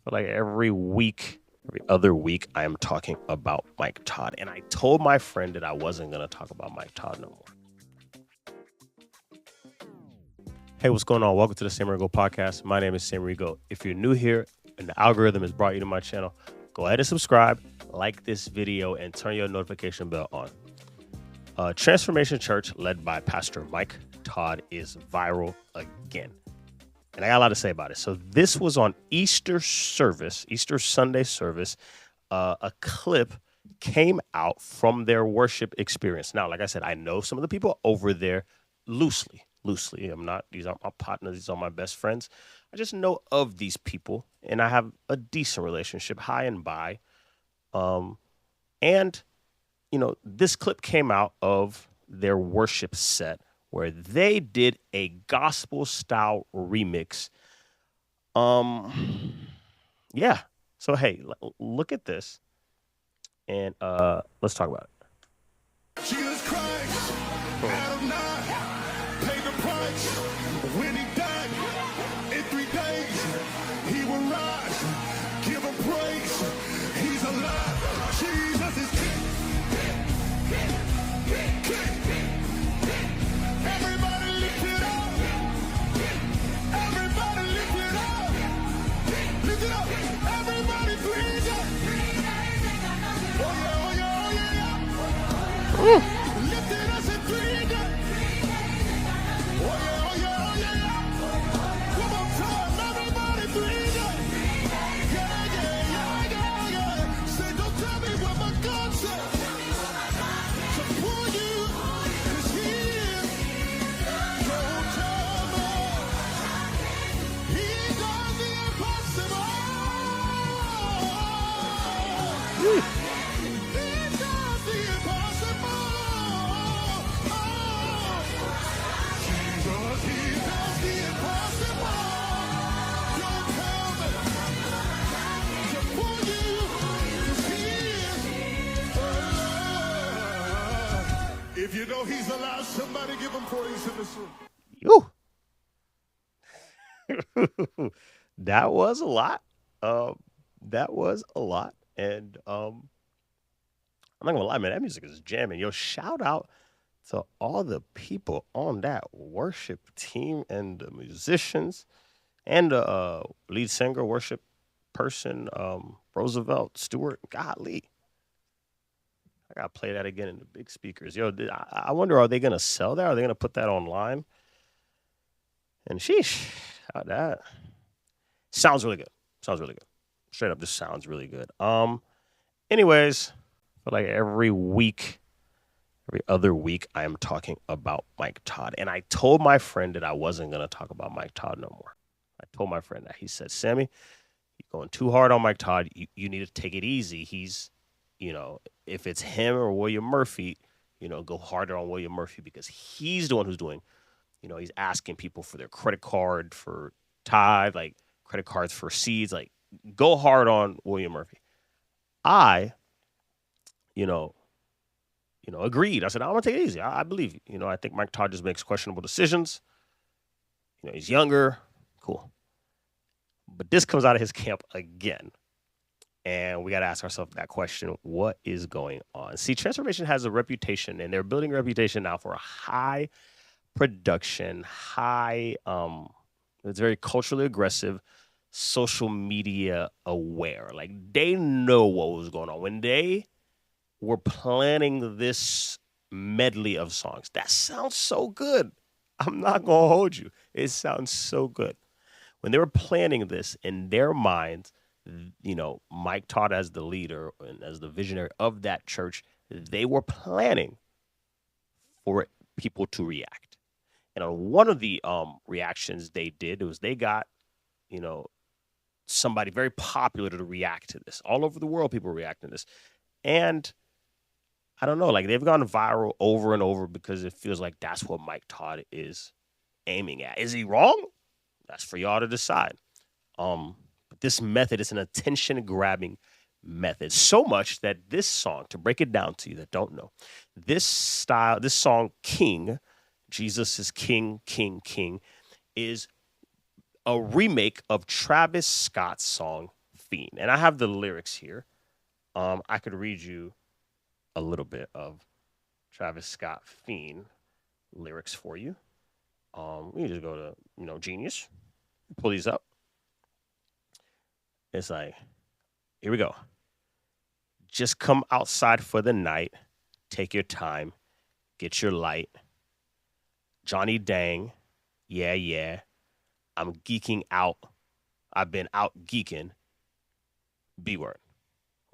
Like every other week, I am talking about Mike Todd. And I told my friend that I wasn't going to talk about Mike Todd no more. Hey, what's going on? Welcome to the Sam Rigo podcast. My name is Sam Rigo. If you're new here and the algorithm has brought you to my channel, go ahead and subscribe, like this video, and turn your notification bell on. Transformation Church, led by Pastor Mike Todd, is viral again. And I got a lot to say about it. So this was on Easter Sunday service. A clip came out from their worship experience. Now, like I said, I know some of the people over there loosely. These aren't my partners. These are my best friends. I just know of these people, and I have a decent relationship, high and by. And, this clip came out of their worship set where they did a gospel style remix. Yeah. So, hey, look at this and let's talk about it. Jesus Christ, out of 9, paid the price. When he died, in 3 days, he will rise. Give him praise. He's alive. Jesus is king. Everybody lift it up. Everybody lift it up. Lift it up. Everybody breathe it. Oh yeah, oh yeah, oh yeah, yeah. Lift it up and breathe it. Oh yeah, oh yeah, oh yeah, yeah. One more time, everybody breathe it. Yeah, yeah, yeah, yeah, yeah. Say, don't tell me what my God said. So for you is here. Don't tell me. He does the impossible. He does the impossible. Jesus, he does the impossible. Don't tell me. So for you is here. If you know he's alive, somebody give him praise in this room. Yoo. That was a lot. That was a lot. And I'm not gonna lie, man, that music is jamming. Yo, shout out to all the people on that worship team and the musicians and the lead singer, worship person, Roosevelt Stewart. Golly. I gotta play that again in the big speakers. Yo, I wonder, are they gonna sell that? Are they gonna put that online? And sheesh, how that sounds really good. Sounds really good. Straight up, this sounds really good. Anyways, but like every other week, I am talking about Mike Todd. And I told my friend that I wasn't gonna talk about Mike Todd no more. I told my friend that. He said, Sammy, you're going too hard on Mike Todd. You need to take it easy. He's, if it's him or William Murphy, go harder on William Murphy because he's the one who's doing, he's asking people for their credit card for tithe, like credit cards for seeds, like go hard on William Murphy. I, agreed. I said, I'm gonna take it easy. I believe you. I think Mike Todd just makes questionable decisions. He's younger. Cool. But this comes out of his camp again. And we got to ask ourselves that question: what is going on? See, Transformation has a reputation, and they're building a reputation now for a high production, it's very culturally aggressive, social media aware. Like they know what was going on when they were planning this medley of songs. That sounds so good. I'm not gonna hold you. It sounds so good. When they were planning this in their minds, Mike Todd as the leader and as the visionary of that church, they were planning for people to react. And on one of the reactions they did was they got, somebody very popular to react to this. All over the world, people reacting to this. And I don't know, like they've gone viral over and over because it feels like that's what Mike Todd is aiming at. Is he wrong? That's for y'all to decide. But this method is an attention-grabbing method. So much that this song, to break it down to you that don't know, this song, King, Jesus is King, King, King, is a remake of Travis Scott's song, FEIN. And I have the lyrics here. I could read you a little bit of Travis Scott FEIN lyrics for you. We just go to, Genius, pull these up. It's like, here we go. Just come outside for the night. Take your time. Get your light. Johnny Dang. Yeah, yeah. I'm geeking out. I've been out geeking. B word,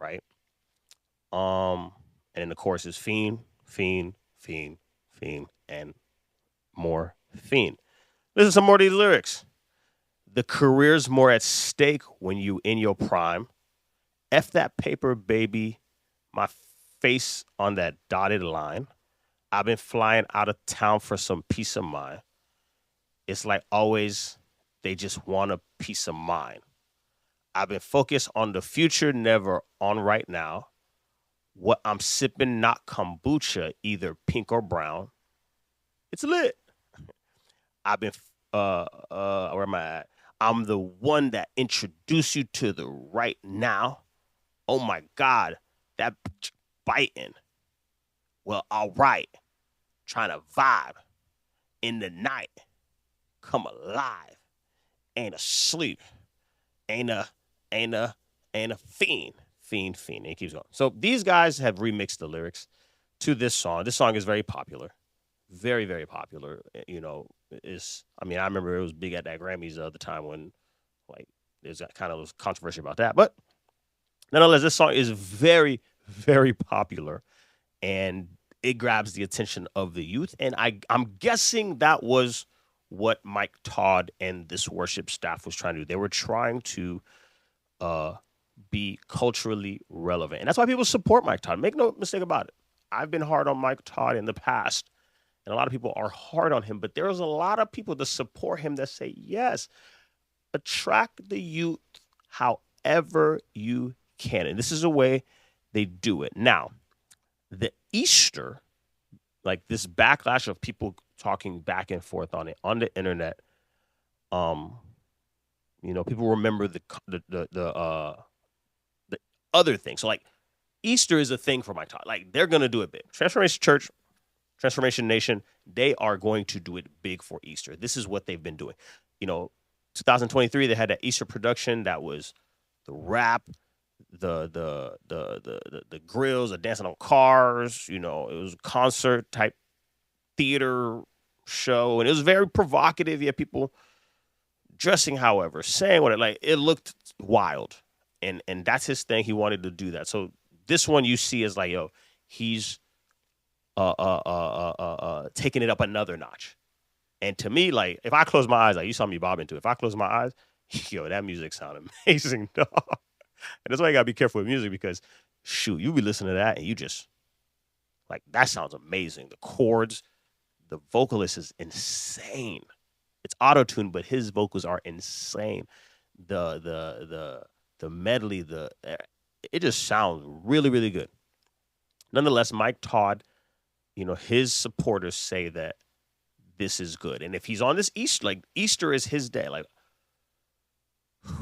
right? And then the chorus is FEIN, FEIN, FEIN, FEIN, and more FEIN. Listen to some more of these lyrics. The career's more at stake when you in your prime. F that paper, baby. My face on that dotted line. I've been flying out of town for some peace of mind. It's like always, they just want a peace of mind. I've been focused on the future, never on right now. What I'm sipping, not kombucha, either pink or brown. It's lit. I've been, where am I at? I'm the one that introduced you to the right now. Oh my God, that bitch biting. Well, all right. Trying to vibe in the night. Come alive. Ain't asleep. Ain't a, ain't a, ain't a fiend. Fiend, fiend. And it keeps going. So these guys have remixed the lyrics to this song. This song is very popular. Very, very popular. I remember it was big at that Grammys the time when, like, there's kind of was controversy about that. But nonetheless, this song is very, very popular, and it grabs the attention of the youth. And I'm guessing that was what Mike Todd and this worship staff was trying to do. They were trying to be culturally relevant, and that's why people support Mike Todd. Make no mistake about it. I've been hard on Mike Todd in the past, and a lot of people are hard on him. But there's a lot of people that support him that say, yes, attract the youth however you can. And this is a way they do it. Now, the Easter, like this backlash of people talking back and forth on it on the internet, people remember the other thing. So like Easter is a thing for Mike Todd. Like they're gonna do it big. Transformation Church, Transformation Nation, they are going to do it big for Easter. This is what they've been doing. 2023 they had that Easter production that was the rap, the grills, the dancing on cars. It was a concert type theater show, and it was very provocative. You had people dressing, however, saying what it looked wild, and that's his thing. He wanted to do that. So this one you see is like, yo, he's taking it up another notch. And to me, like, if I close my eyes, like you saw me bob into it, if I close my eyes, yo, that music sound amazing, dog. And that's why you gotta be careful with music because, shoot, you be listening to that and you just like that sounds amazing. The chords, the vocalist is insane. It's auto tuned, but his vocals are insane. The medley, it just sounds really really good. Nonetheless, Mike Todd, his supporters say that this is good, and if he's on this Easter, like Easter is his day, like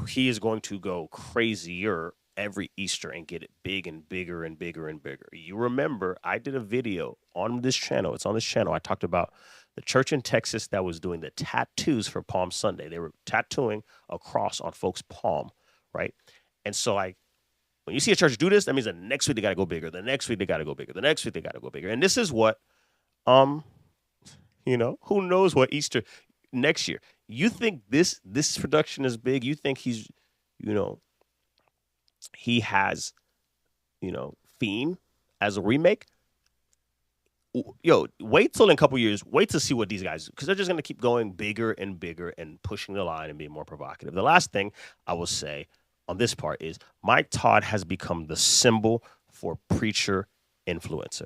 he is going to go crazier every Easter and get it big and bigger and bigger and bigger. You remember I did a video on this channel. It's on this channel. I talked about the church in Texas that was doing the tattoos for Palm Sunday. They were tattooing a cross on folks' palm, right? And so like when you see a church do this, that means the next week they got to go bigger. The next week they got to go bigger. The next week they got to go bigger. And this is what, who knows what Easter next year. You think this production is big? You think he's, he has, FEIN as a remake? Yo, wait till in a couple years. Wait to see what these guys do because they're just going to keep going bigger and bigger and pushing the line and being more provocative. The last thing I will say on this part is Mike Todd has become the symbol for preacher influencer,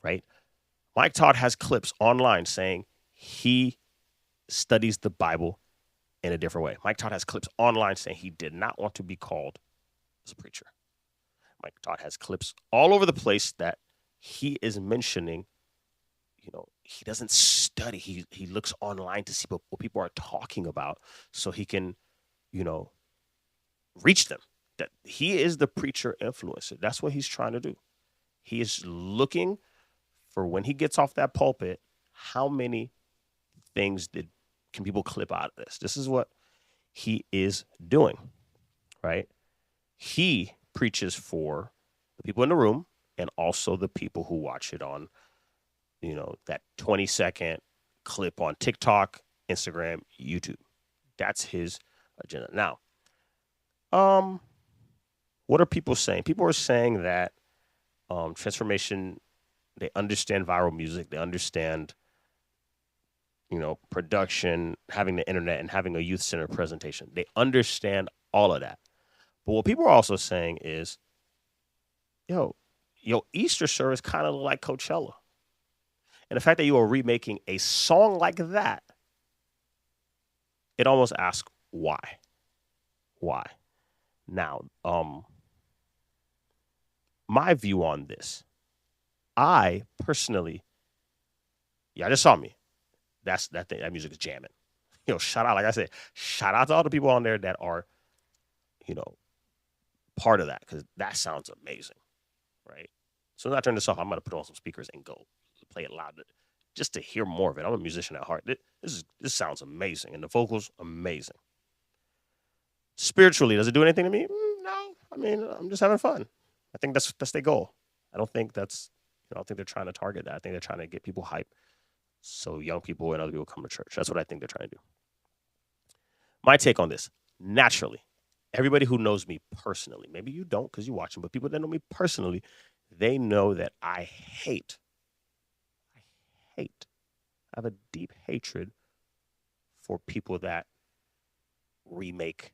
right? Mike Todd has clips online saying he studies the Bible in a different way. Mike Todd has clips online saying he did not want to be called as a preacher. Mike Todd has clips all over the place that he is mentioning, he doesn't study. He looks online to see what people are talking about so he can, reach them. That he is the preacher influencer. That's what he's trying to do. He is looking for when he gets off that pulpit, how many things can people clip out of this? This is what he is doing, right? He preaches for the people in the room and also the people who watch it on, that 20-second clip on TikTok, Instagram, YouTube. That's his agenda. Now, what are people saying? People are saying that transformation, they understand viral music, they understand, production, having the internet, and having a youth center presentation. They understand all of that. But what people are also saying is, yo, Easter service kind of like Coachella. And the fact that you are remaking a song like that, it almost asks why. Why? Now, my view on this, I personally, y'all just saw me. That thing, that music is jamming. Shout out, like I said, shout out to all the people on there that are, part of that, because that sounds amazing, right? So as I turn this off, I'm gonna put on some speakers and go play it loud, just to hear more of it. I'm a musician at heart. This sounds amazing, and the vocals amazing. Spiritually, does it do anything to me? No. I mean, I'm just having fun. I think that's their goal. I don't think I don't think they're trying to target that. I think they're trying to get people hype so young people and other people come to church. That's what I think they're trying to do. My take on this, naturally, everybody who knows me personally, maybe you don't because you're watching, but people that know me personally, they know that I have a deep hatred for people that remake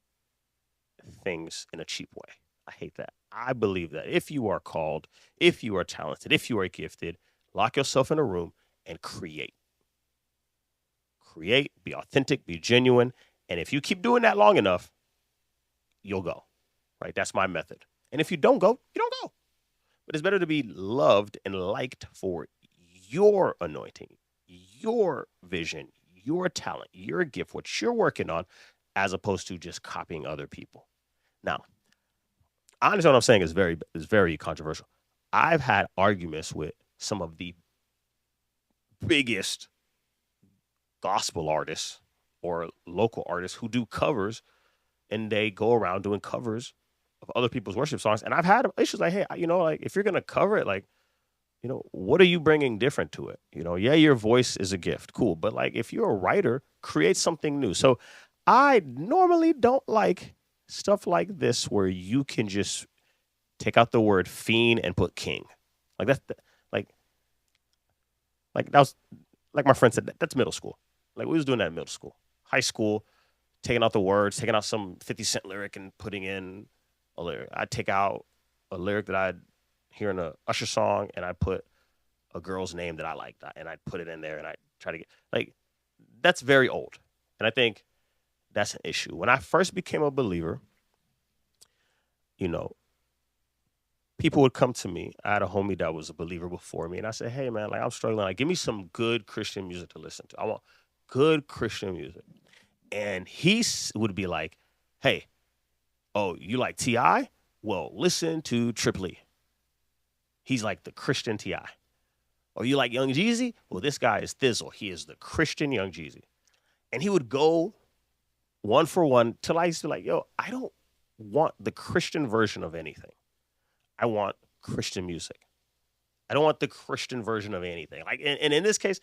things in a cheap way. I hate that. I believe that if you are called, if you are talented, if you are gifted, lock yourself in a room and create. Create, be authentic, be genuine. And if you keep doing that long enough, you'll go, right? That's my method. And if you don't go, you don't go. But it's better to be loved and liked for your anointing, your vision, your talent, your gift, what you're working on, as opposed to just copying other people. Now, I understand what I'm saying is very controversial. I've had arguments with some of the biggest gospel artists or local artists who do covers, and they go around doing covers of other people's worship songs. And I've had issues like, hey, like if you're gonna cover it, like, what are you bringing different to it? Yeah, your voice is a gift, cool, but like if you're a writer, create something new. So I normally don't like stuff like this where you can just take out the word FEIN and put king. Like that's like that was like my friend said, that's middle school. Like we was doing that in middle school. High school, taking out the words, taking out some 50 Cent lyric and putting in a lyric. I'd take out a lyric that I'd hear in a Usher song and I'd put a girl's name that I liked and I'd put it in there and I'd try to get, like, that's very old. And I think that's an issue. When I first became a believer, people would come to me. I had a homie that was a believer before me, and I said, hey, man, like, I'm struggling. Like, give me some good Christian music to listen to. I want good Christian music. And he would be like, hey, oh, you like T.I.? Well, listen to Triple E. He's like the Christian T.I. Or you like Young Jeezy? Well, this guy is Thizzle. He is the Christian Young Jeezy. And he would go one for one till I used to be like, yo, I don't want the Christian version of anything. I want Christian music. I don't want the Christian version of anything. Like, and in this case,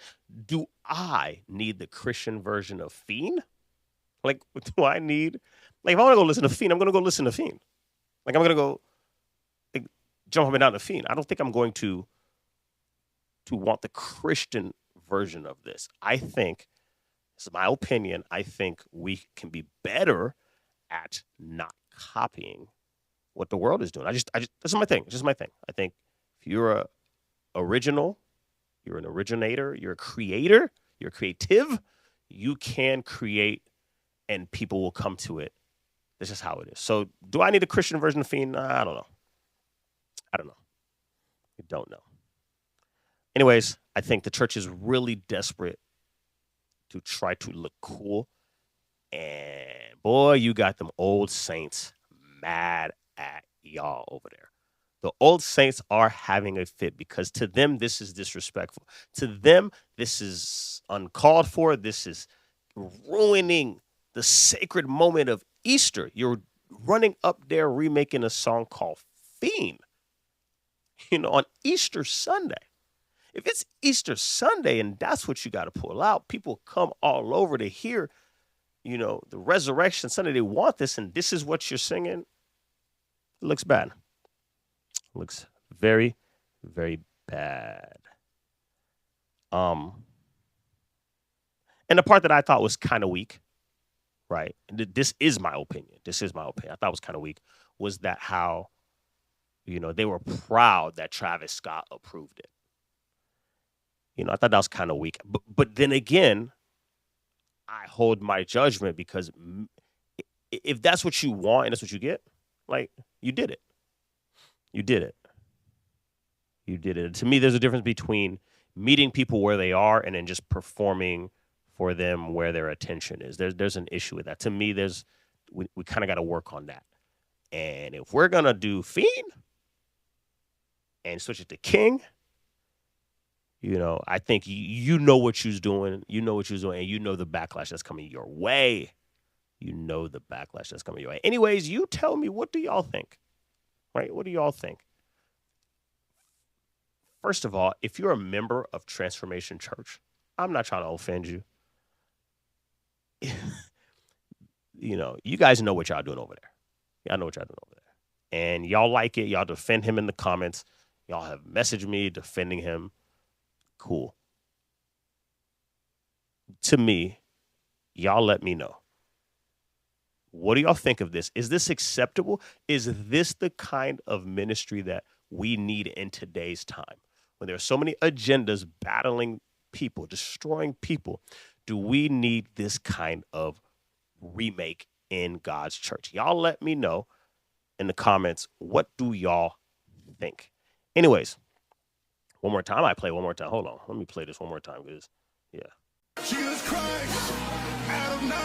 do I need the Christian version of FEIN? Like, do I need, like, if I want to go listen to FEIN, I'm going to go listen to FEIN. Like, I'm going to go like, jump up and down to FEIN. I don't think I'm going to want the Christian version of this. I think, this is my opinion, I think we can be better at not copying what the world is doing. I just this is my thing. It's just my thing. I think if you're a original, you're an originator, you're a creator, you're creative, you can create and people will come to it. This is how it is. So do I need a Christian version of FEIN? I don't know. I don't know. Anyways, I think the church is really desperate to try to look cool. And boy, you got them old saints mad at y'all over there. The old saints are having a fit because to them, this is disrespectful. To them, this is uncalled for. This is ruining the sacred moment of Easter. You're running up there remaking a song called FEIN, on Easter Sunday. If it's Easter Sunday and that's what you got to pull out, people come all over to hear, the resurrection Sunday. They want this, and this is what you're singing. It looks bad. It looks very, very bad. And the part that I thought was kind of weak, right? This is my opinion. I thought it was kind of weak. Was that how, they were proud that Travis Scott approved it. I thought that was kind of weak. But then again, I hold my judgment because if that's what you want and that's what you get, like, you did it. You did it. You did it. To me, there's a difference between meeting people where they are and then just performing for them where their attention is. There's an issue with that. To me, we kind of got to work on that. And if we're going to do FEIN and switch it to King, I think you know what you're doing. And you know the backlash that's coming your way. Anyways, you tell me, what do y'all think? Right? What do y'all think? First of all, if you're a member of Transformation Church, I'm not trying to offend you. You guys know what y'all doing over there. Y'all know what y'all doing over there. And y'all like it. Y'all defend him in the comments. Y'all have messaged me defending him. Cool. To me, y'all let me know. What do y'all think of this? Is this acceptable? Is this the kind of ministry that we need in today's time? When there are so many agendas battling people, destroying people, do we need this kind of remake in God's church? Y'all let me know in the comments. What do y'all think? Anyways, one more time. Hold on. Let me play this one more time because, yeah. Jesus Christ, Adam 9,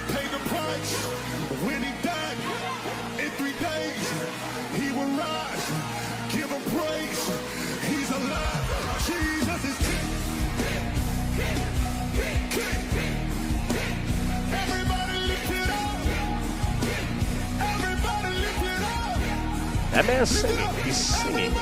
paid the price. When he died, in 3 days, he will rise. Give him praise. He's alive. Jesus is king. Everybody lift it up. Everybody lift it up. That man's singing. He's singing.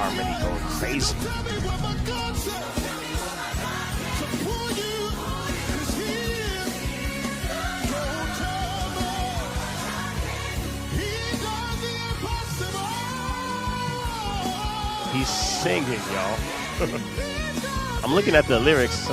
Harmony going crazy. He's singing, y'all. I'm looking at the lyrics.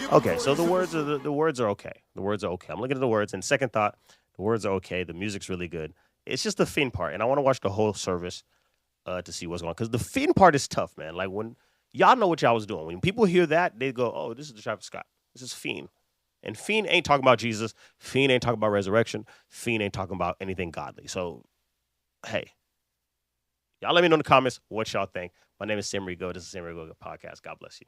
Okay, so the words are okay. The words are okay. I'm looking at the words, and second thought, the words are okay. The music's really good. It's just the FEIN part, and I want to watch the whole service to see what's going on, because the FEIN part is tough, man. Like, when y'all know what y'all was doing. When people hear that, they go, "Oh, this is the Travis Scott. This is FEIN." And FEIN ain't talking about Jesus. FEIN ain't talking about resurrection. FEIN ain't talking about anything godly. So, hey, y'all let me know in the comments what y'all think. My name is Sam Rigo. This is Sam Rigo Podcast. God bless you.